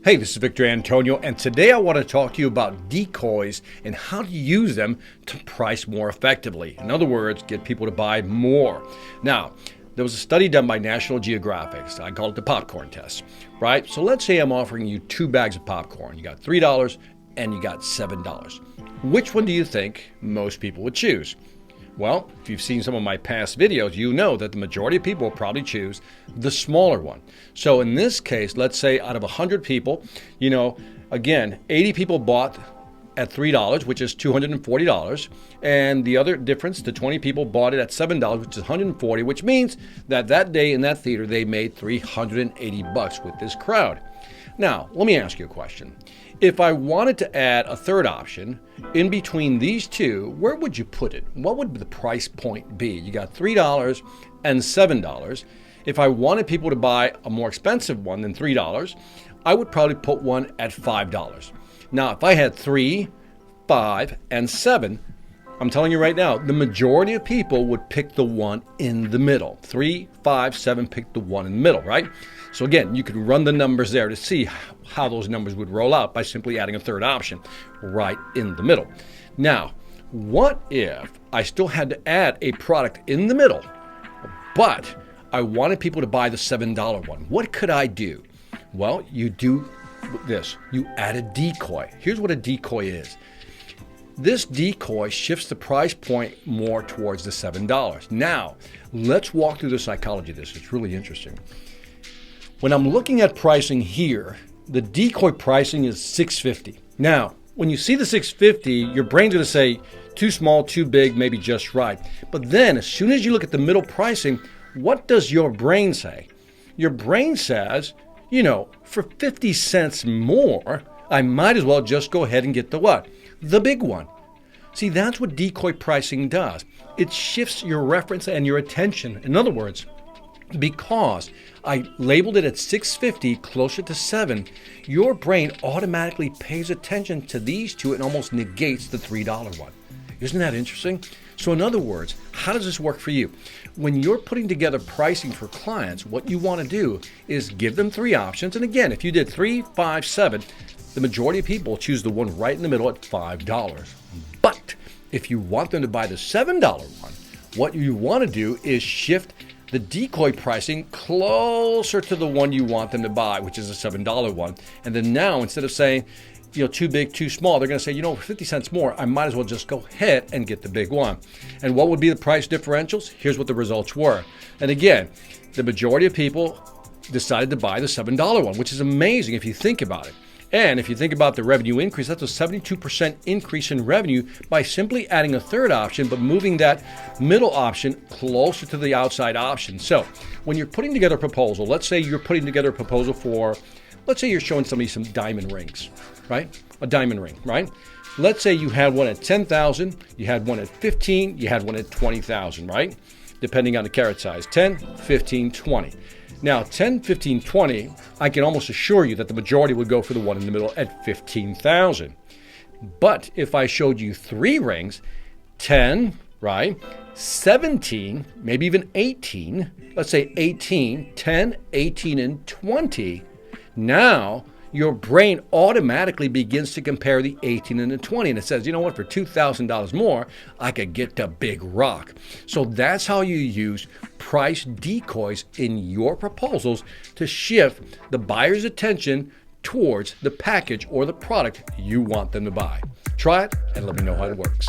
Hey, this is Victor Antonio, and today I want to talk to you about decoys and how to use them to price more effectively. In other words, get people to buy more. Now, there was a study done by National Geographic. I call it the popcorn test, right? So let's say I'm offering you 2 bags of popcorn. You got $3 and you got $7. Which one do you think most people would choose? Well, if you've seen some of my past videos, you know that the majority of people will probably choose the smaller one. So in this case, let's say out of 100 people, again, 80 people bought at $3, which is $240. And the other difference, the 20 people bought it at $7, which is $140, which means that that day in that theater, they made $380 with this crowd. Now, let me ask you a question. If I wanted to add a third option in between these two, where would you put it? What would the price point be? You got $3 and $7. If I wanted people to buy a more expensive one than $3, I would probably put one at $5. Now, if I had 3, 5, and 7, I'm telling you right now, the majority of people would pick the one in the middle. 3, 5, 7, pick the one in the middle, right? So again, you could run the numbers there to see how those numbers would roll out by simply adding a third option right in the middle. Now, what if I still had to add a product in the middle, but I wanted people to buy the $7 one? What could I do? Well, you do this. You add a decoy. Here's what a decoy is. This decoy shifts the price point more towards the $7. Now, let's walk through the psychology of this. It's really interesting. When I'm looking at pricing here, the decoy pricing is $6.50. Now, when you see the $6.50, your brain's going to say too small, too big, maybe just right. But then as soon as you look at the middle pricing, what does your brain say? Your brain says, for 50 cents more, I might as well just go ahead and get the what? The big one. See, that's what decoy pricing does. It shifts your reference and your attention. In other words, because I labeled it at $6.50, closer to $7, your brain automatically pays attention to these two and almost negates the $3 one. Isn't that interesting? So in other words, how does this work for you? When you're putting together pricing for clients, what you want to do is give them 3 options. And again, if you did 3, 5, 7, the majority of people choose the one right in the middle at $5. But if you want them to buy the $7 one, what you want to do is shift the decoy pricing closer to the one you want them to buy, which is a $7 one. And then now, instead of saying, too big, too small, they're going to say, for 50 cents more, I might as well just go ahead and get the big one. And what would be the price differentials? Here's what the results were. And again, the majority of people decided to buy the $7 one, which is amazing if you think about it. And if you think about the revenue increase, that's a 72% increase in revenue by simply adding a third option, but moving that middle option closer to the outside option. So when you're putting together a proposal, let's say you're putting together a proposal for, let's say you're showing somebody some diamond rings, right? A diamond ring, right? Let's say you had one at 10,000, you had one at 15, you had one at 20,000, right? Depending on the carat size, 10, 15, 20. Now, 10, 15, 20, I can almost assure you that the majority would go for the one in the middle at 15,000. But if I showed you 3 rings, 10, right, 17, maybe even 18, let's say 18, 10, 18, and 20, now your brain automatically begins to compare the 18 and the 20. And it says, what, for $2,000 more, I could get the big rock. So that's how you use price decoys in your proposals to shift the buyer's attention towards the package or the product you want them to buy. Try it and let me know how it works.